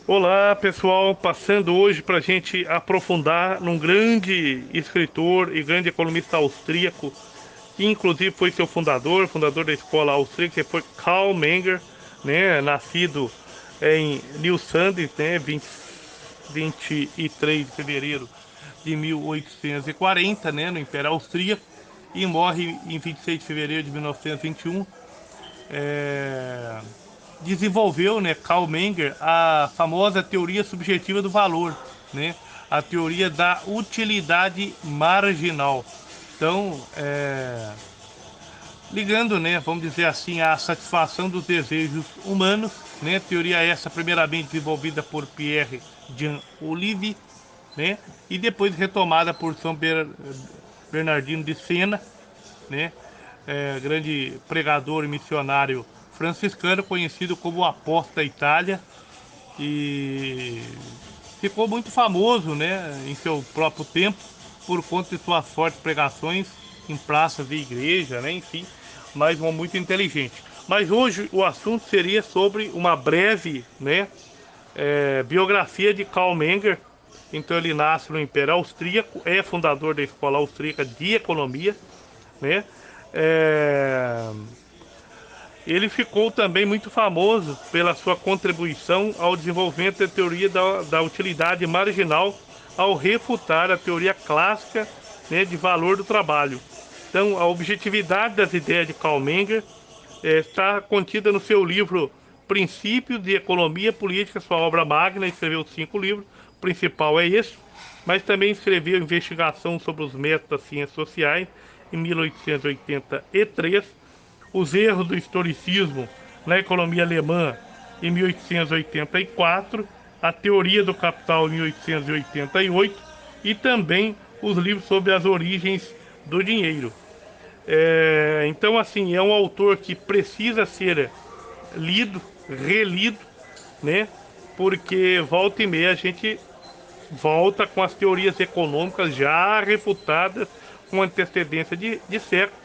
Olá, pessoal, passando hoje para a gente aprofundar num grande escritor e grande economista austríaco, que inclusive foi seu fundador da escola austríaca, que foi Karl Menger, né, nascido em New Sandys, né, 23 de fevereiro de 1840, né, no Império Austríaco, e morre em 26 de fevereiro de 1921. É, Desenvolveu, né, Karl Menger, a famosa teoria subjetiva do valor, né, a teoria da utilidade marginal. Então, ligando, né, vamos dizer assim, à satisfação dos desejos humanos, né, teoria essa primeiramente desenvolvida por Pierre Jean Olive, né, e depois retomada por Bernardino de Sena, né, grande pregador e missionário franciscano, conhecido como o Apóstolo da Itália, e ficou muito famoso, né, em seu próprio tempo, por conta de suas fortes pregações em praças e igreja, né, enfim, mas uma muito inteligente. Mas hoje o assunto seria sobre uma breve, né, biografia de Karl Menger. Então ele nasce no Império Austríaco, é fundador da Escola Austríaca de Economia, né? É, Ele ficou também muito famoso pela sua contribuição ao desenvolvimento da teoria da utilidade marginal, ao refutar a teoria clássica, né, de valor do trabalho. Então, a objetividade das ideias de Karl Menger está contida no seu livro Princípios de Economia Política, sua obra magna. Escreveu 5 livros, o principal é esse, mas também escreveu Investigação sobre os Métodos das Ciências Sociais, em 1883, Os Erros do Historicismo na Economia Alemã, em 1884, A Teoria do Capital, em 1888, e também os livros sobre as origens do dinheiro. Então, assim, é um autor que precisa ser lido, relido, né? Porque volta e meia a gente volta com as teorias econômicas já refutadas com antecedência de séculos.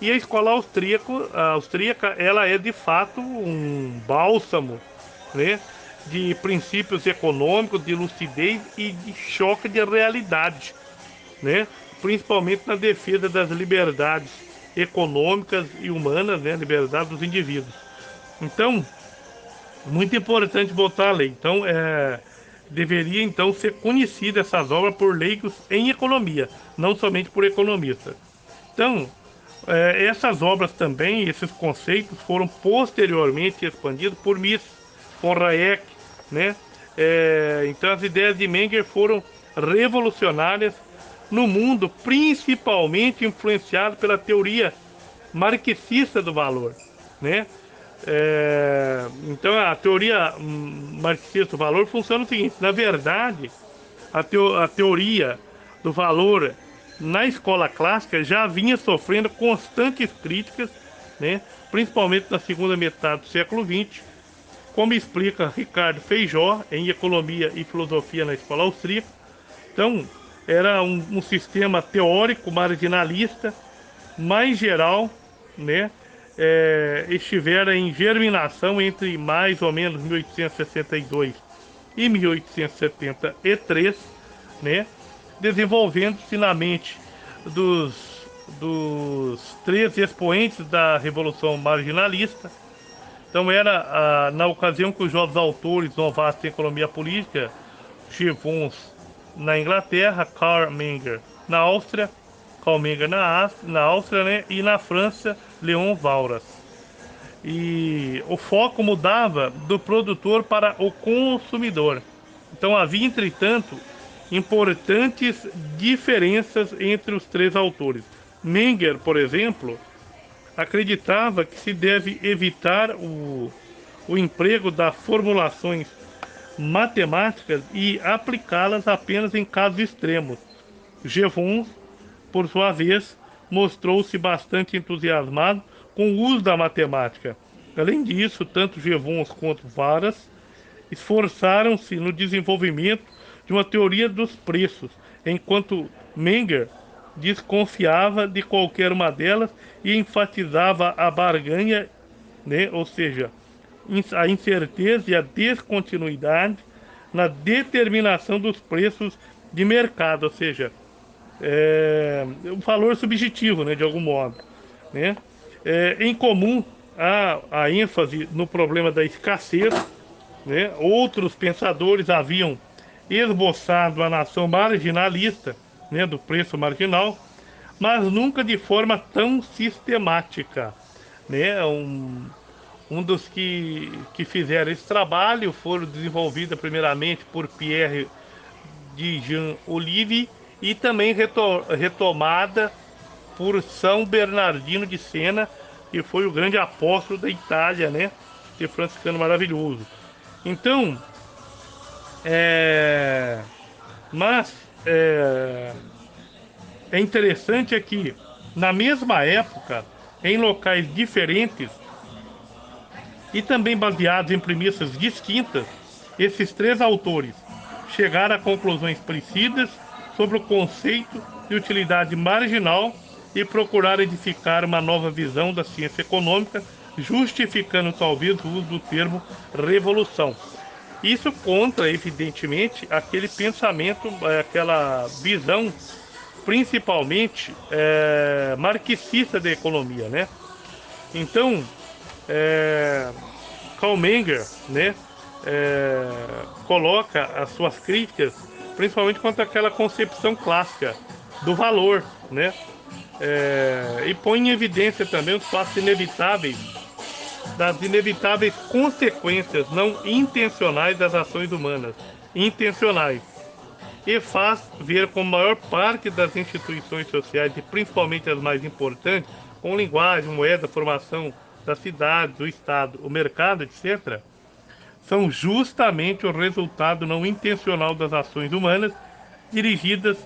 E a escola austríaca, ela é de fato um bálsamo, né, de princípios econômicos, de lucidez e de choque de realidade, né, principalmente na defesa das liberdades econômicas e humanas, né, liberdade dos indivíduos. Então, muito importante votar a lei. Então, deveria então ser conhecida essas obras por leigos em economia, não somente por economistas. Então, essas obras também, esses conceitos foram posteriormente expandidos por Mises, von Hayek, né? Então, as ideias de Menger foram revolucionárias no mundo, principalmente influenciadas pela teoria marxista do valor, né? Então, a teoria marxista do valor funciona o seguinte: na verdade, a teoria do valor na escola clássica já vinha sofrendo constantes críticas, né, principalmente na segunda metade do século XX, como explica Ricardo Feijó em Economia e Filosofia na Escola Austríaca. Então, era um sistema teórico marginalista, mais geral, né? Estivera em germinação entre mais ou menos 1862 e 1873, né? Desenvolvendo-se na mente dos três expoentes da Revolução Marginalista. Então era na ocasião que os jovens autores novatos em economia política, Gibbons na Inglaterra, Karl Menger na Áustria, Karl Menger na Áustria, né? E na França, Leon Walras. E o foco mudava do produtor para o consumidor. Então havia, entretanto, importantes diferenças entre os três autores. Menger, por exemplo, acreditava que se deve evitar o emprego das formulações matemáticas e aplicá-las apenas em casos extremos. Jevons, por sua vez, mostrou-se bastante entusiasmado com o uso da matemática. Além disso, tanto Jevons quanto Varas esforçaram-se no desenvolvimento de uma teoria dos preços, enquanto Menger desconfiava de qualquer uma delas e enfatizava a barganha, né? Ou seja, a incerteza e a descontinuidade, na determinação dos preços de mercado, ou seja, um valor subjetivo, né, de algum modo, né? Em comum, a ênfase no problema da escassez, né? Outros pensadores haviam esboçado a nação marginalista, né, do preço marginal, mas nunca de forma tão sistemática, né? Um dos que fizeram esse trabalho foram desenvolvidos primeiramente por Pierre de Jean Olive e também retomada por São Bernardino de Sena, que foi o grande apóstolo da Itália, né? Esse franciscano maravilhoso. Então, é... mas é interessante que na mesma época, em locais diferentes e também baseados em premissas distintas, esses três autores chegaram a conclusões parecidas sobre o conceito de utilidade marginal e procuraram edificar uma nova visão da ciência econômica, justificando talvez o uso do termo revolução. Isso contra, evidentemente, aquele pensamento, aquela visão, principalmente marxista da economia, né? Então, é, Karl Menger, né, coloca as suas críticas, principalmente contra aquela concepção clássica do valor, né, e põe em evidência também os fatos inevitáveis, das inevitáveis consequências não intencionais das ações humanas, intencionais, e faz ver como a maior parte das instituições sociais, e principalmente as mais importantes, com linguagem, moeda, formação da cidade, do Estado, o mercado, etc., são justamente o resultado não intencional das ações humanas dirigidas,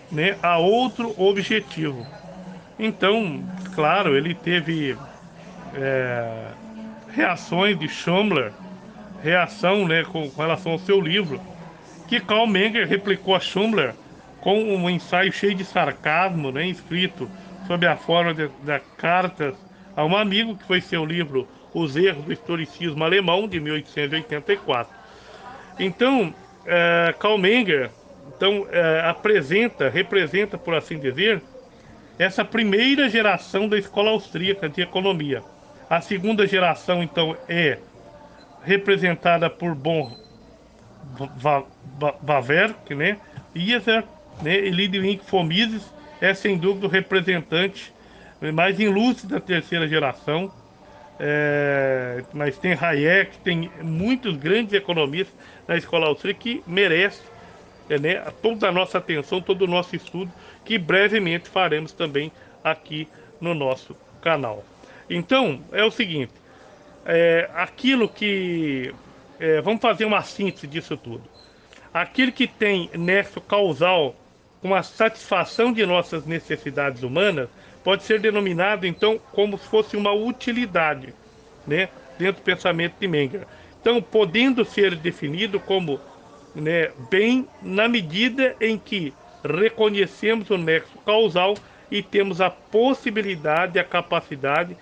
né, a outro objetivo. Então, claro, ele teve reações de Schumler, reação, né, com relação ao seu livro, que Karl Menger replicou a Schumler com um ensaio cheio de sarcasmo, né, escrito sob a forma de cartas a um amigo, que foi seu livro Os Erros do Historicismo Alemão, de 1884. Então, Karl Menger então, representa, por assim dizer, essa primeira geração da escola austríaca de economia. A segunda geração, então, é representada por Bawerk, né? Iser, né? E Ludwig von Mises é sem dúvida o representante mais ilustre da terceira geração. Mas tem Hayek, tem muitos grandes economistas na escola austríaca que merecem, né, toda a nossa atenção, todo o nosso estudo, que brevemente faremos também aqui no nosso canal. Então, é o seguinte, aquilo que... vamos fazer uma síntese disso tudo. Aquilo que tem nexo causal com a satisfação de nossas necessidades humanas pode ser denominado, então, como se fosse uma utilidade, né, dentro do pensamento de Menger. Então, podendo ser definido como, né, bem na medida em que reconhecemos o nexo causal e temos a possibilidade, a capacidade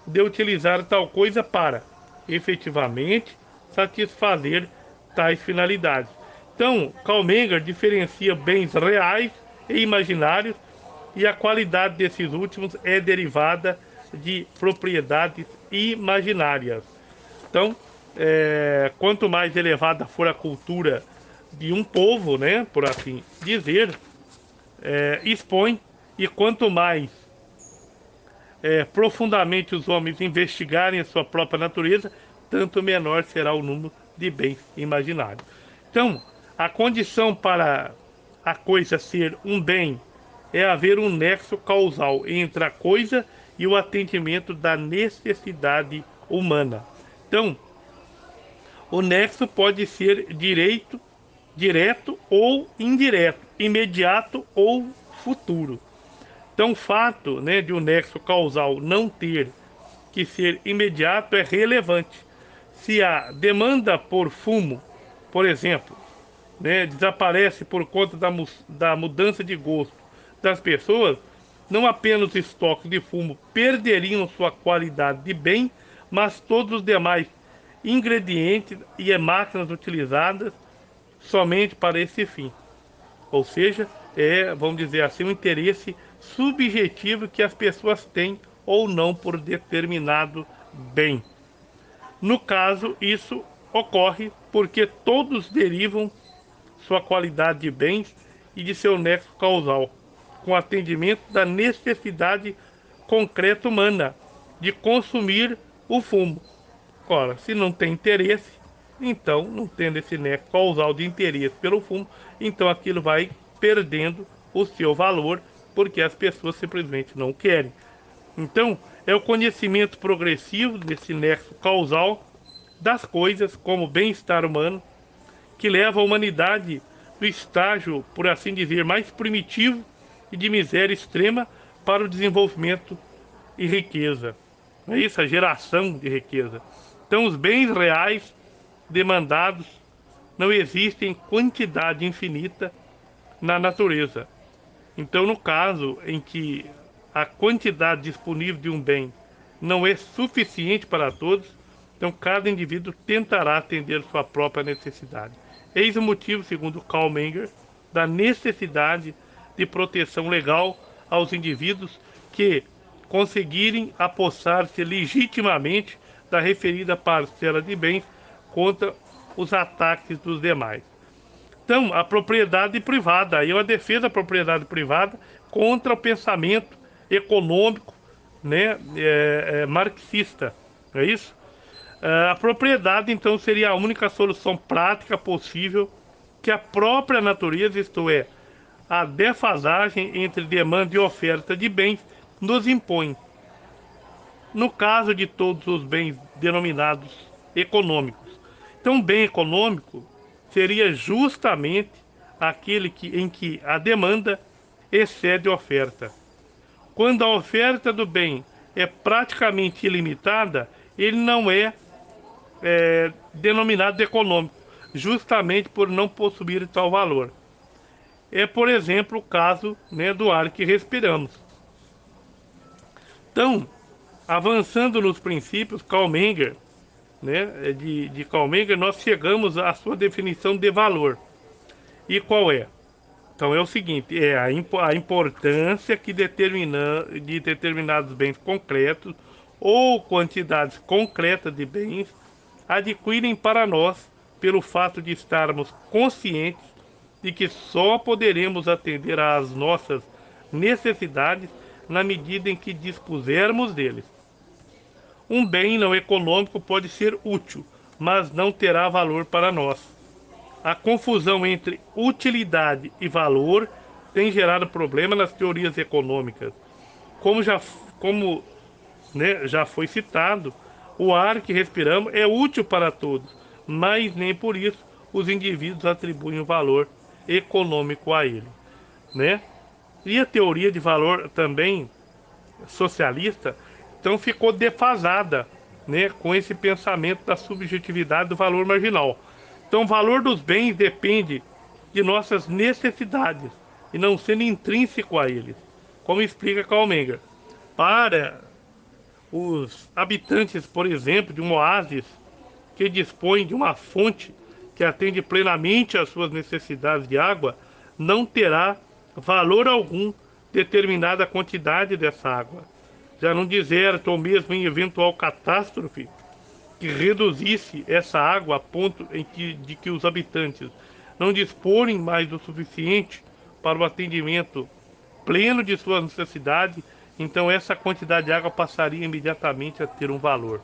de utilizar tal coisa para, efetivamente, satisfazer tais finalidades. Então, Karl Menger diferencia bens reais e imaginários, e a qualidade desses últimos é derivada de propriedades imaginárias. Então, quanto mais elevada for a cultura de um povo, né, por assim dizer, expõe, e quanto mais profundamente os homens investigarem a sua própria natureza, tanto menor será o número de bens imaginários. Então, a condição para a coisa ser um bem é haver um nexo causal entre a coisa e o atendimento da necessidade humana. Então, o nexo pode ser direto ou indireto, imediato ou futuro. Então, o fato, né, de um nexo causal não ter que ser imediato é relevante. Se a demanda por fumo, por exemplo, né, desaparece por conta da mudança de gosto das pessoas, não apenas os estoques de fumo perderiam sua qualidade de bem, mas todos os demais ingredientes e máquinas utilizadas somente para esse fim. Ou seja, vamos dizer assim, um interesse subjetivo que as pessoas têm ou não por determinado bem. No caso, isso ocorre porque todos derivam sua qualidade de bens e de seu nexo causal, com atendimento da necessidade concreta humana de consumir o fumo. Ora, se não tem interesse, então, não tendo esse nexo causal de interesse pelo fumo, então aquilo vai perdendo o seu valor, porque as pessoas simplesmente não querem. Então, é o conhecimento progressivo desse nexo causal das coisas, como bem-estar humano, que leva a humanidade do estágio, por assim dizer, mais primitivo e de miséria extrema para o desenvolvimento e riqueza. Não é isso? A geração de riqueza. Então, os bens reais demandados não existem em quantidade infinita na natureza. Então, no caso em que a quantidade disponível de um bem não é suficiente para todos, então cada indivíduo tentará atender sua própria necessidade. Eis o motivo, segundo Karl Menger, da necessidade de proteção legal aos indivíduos que conseguirem apossar-se legitimamente da referida parcela de bens contra os ataques dos demais. Então, a propriedade privada, aí é uma defesa da propriedade privada contra o pensamento econômico, né, marxista, não é isso? A propriedade, então, seria a única solução prática possível que a própria natureza, isto é, a defasagem entre demanda e oferta de bens, nos impõe. No caso de todos os bens denominados econômicos. Então, bem econômico seria justamente aquele em que a demanda excede a oferta. Quando a oferta do bem é praticamente ilimitada, ele não é denominado econômico, justamente por não possuir tal valor. É, por exemplo, o caso, né, do ar que respiramos. Então, avançando nos princípios, Karl Menger, né, de Karl Menger, nós chegamos à sua definição de valor. E qual é? Então é o seguinte, a importância que de determinados bens concretos ou quantidades concretas de bens adquirem para nós pelo fato de estarmos conscientes de que só poderemos atender às nossas necessidades na medida em que dispusermos deles. Um bem não econômico pode ser útil, mas não terá valor para nós. A confusão entre utilidade e valor tem gerado problema nas teorias econômicas. Como já foi citado, o ar que respiramos é útil para todos, mas nem por isso os indivíduos atribuem um valor econômico a ele, né? E a teoria de valor também socialista, então ficou defasada, né, com esse pensamento da subjetividade do valor marginal. Então, o valor dos bens depende de nossas necessidades e não sendo intrínseco a eles, como explica Karl Menger. Para os habitantes, por exemplo, de um oásis que dispõe de uma fonte que atende plenamente às suas necessidades de água, não terá valor algum determinada quantidade dessa água. Já no deserto ou mesmo em eventual catástrofe que reduzisse essa água a ponto de que os habitantes não disporem mais do suficiente para o atendimento pleno de suas necessidades, então essa quantidade de água passaria imediatamente a ter um valor.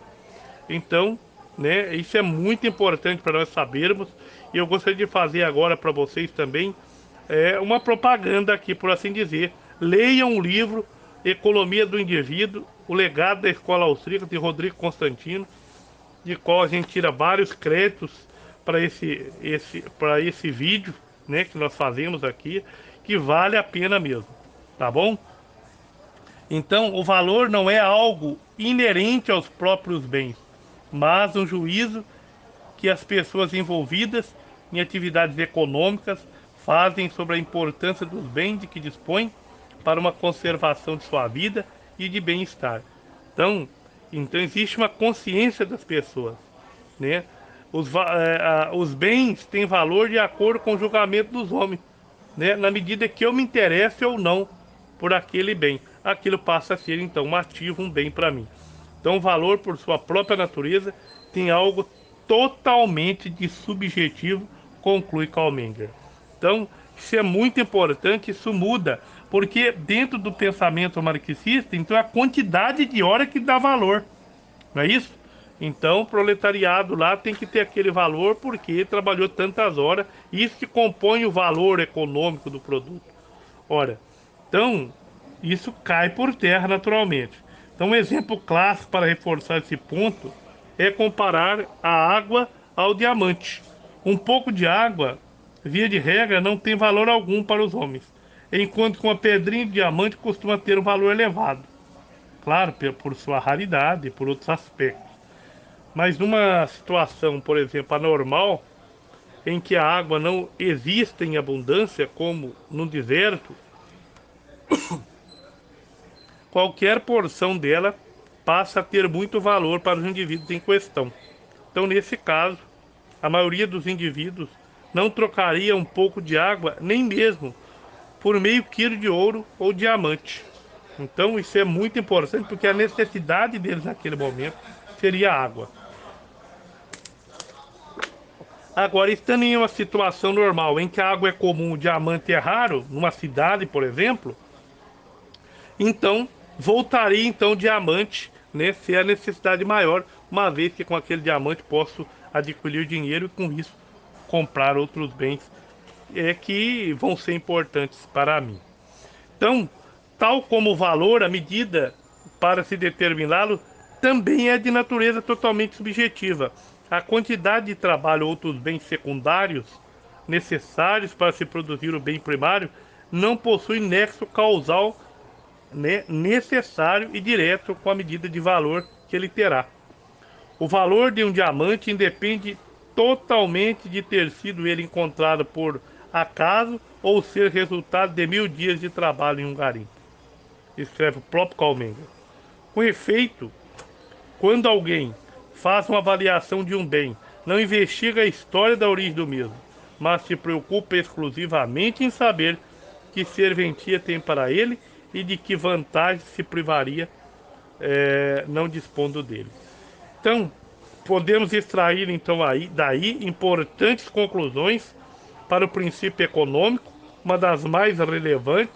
Então, né, isso é muito importante para nós sabermos, e eu gostaria de fazer agora para vocês também uma propaganda aqui, por assim dizer. Leiam o livro Economia do Indivíduo, o legado da escola austríaca, de Rodrigo Constantino, de qual a gente tira vários créditos para esse vídeo, né, que nós fazemos aqui, que vale a pena mesmo, tá bom? Então, o valor não é algo inerente aos próprios bens, mas um juízo que as pessoas envolvidas em atividades econômicas fazem sobre a importância dos bens de que dispõem para uma conservação de sua vida e de bem-estar. Então existe uma consciência das pessoas, né? Os bens têm valor de acordo com o julgamento dos homens, né? Na medida que eu me interesse ou não por aquele bem, aquilo passa a ser então um ativo, um bem para mim. Então, o valor, por sua própria natureza, tem algo totalmente de subjetivo, conclui Karl Menger. Então, isso é muito importante, isso muda, porque dentro do pensamento marxista, então é a quantidade de hora que dá valor, não é isso? Então, o proletariado lá tem que ter aquele valor porque trabalhou tantas horas, isso que compõe o valor econômico do produto. Ora, então, isso cai por terra naturalmente. Então, um exemplo clássico para reforçar esse ponto é comparar a água ao diamante. Um pouco de água, via de regra, não tem valor algum para os homens, enquanto que uma pedrinha de diamante costuma ter um valor elevado. Claro, por sua raridade e por outros aspectos. Mas numa situação, por exemplo, anormal, em que a água não existe em abundância, como no deserto, qualquer porção dela passa a ter muito valor para os indivíduos em questão. Então, nesse caso, a maioria dos indivíduos não trocaria um pouco de água, nem mesmo por meio quilo de ouro ou diamante. Então, isso é muito importante, porque a necessidade deles naquele momento seria água. Agora, estando em uma situação normal, em que a água é comum, o diamante é raro, numa cidade, por exemplo, então voltaria então o diamante, né, ser a necessidade maior, uma vez que com aquele diamante posso adquirir dinheiro e com isso comprar outros bens que vão ser importantes para mim. Então, tal como o valor, a medida para se determiná-lo também é de natureza totalmente subjetiva. A quantidade de trabalho ou outros bens secundários necessários para se produzir o bem primário não possui nexo causal, né, necessário e direto com a medida de valor que ele terá. O valor de um diamante independe totalmente de ter sido ele encontrado por acaso ou ser resultado de 1000 dias de trabalho em um garimpo. Escreve o próprio Karl Menger. Com efeito, quando alguém faz uma avaliação de um bem, não investiga a história da origem do mesmo, mas se preocupa exclusivamente em saber que serventia tem para ele e de que vantagem se privaria não dispondo dele. Então, podemos extrair então daí importantes conclusões para o princípio econômico. Uma das mais relevantes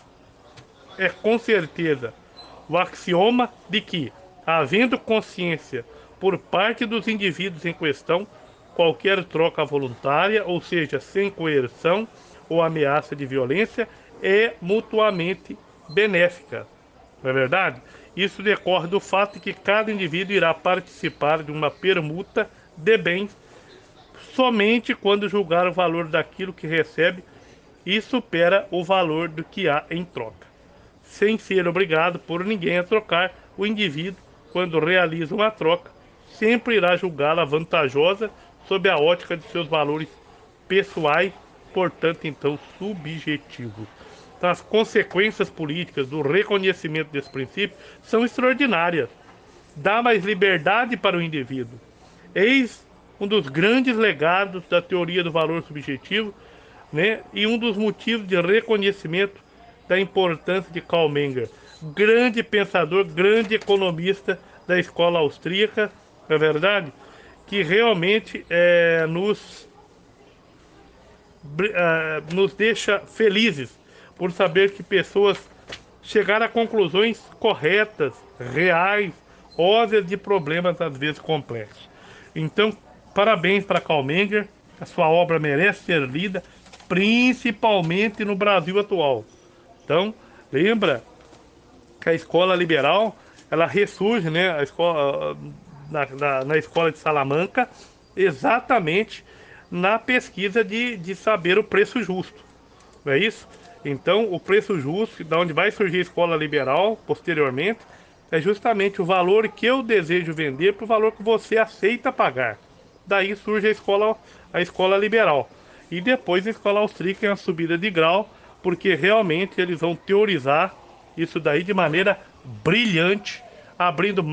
é com certeza o axioma de que, havendo consciência por parte dos indivíduos em questão, qualquer troca voluntária, ou seja, sem coerção ou ameaça de violência, é mutuamente benéfica. Não é verdade? Isso decorre do fato de que cada indivíduo irá participar de uma permuta de bens somente quando julgar o valor daquilo que recebe e supera o valor do que há em troca. Sem ser obrigado por ninguém a trocar, o indivíduo, quando realiza uma troca, sempre irá julgá-la vantajosa sob a ótica de seus valores pessoais, portanto, então, subjetivos. Então, as consequências políticas do reconhecimento desse princípio são extraordinárias. Dá mais liberdade para o indivíduo. Eis um dos grandes legados da teoria do valor subjetivo, né? E um dos motivos de reconhecimento da importância de Karl Menger, grande pensador, grande economista da escola austríaca, não é verdade? Que realmente nos deixa felizes por saber que pessoas chegaram a conclusões corretas, reais, óbvias de problemas às vezes complexos. Então, parabéns para Karl Menger, a sua obra merece ser lida, principalmente no Brasil atual. Então, lembra que a escola liberal, ela ressurge, né, a escola, na escola de Salamanca, exatamente na pesquisa de saber o preço justo, não é isso? Então, o preço justo, da onde vai surgir a escola liberal, posteriormente, é justamente o valor que eu desejo vender para o valor que você aceita pagar. Daí surge a escola liberal. E depois a escola austríaca é uma subida de grau, porque realmente eles vão teorizar isso daí de maneira brilhante, abrindo mais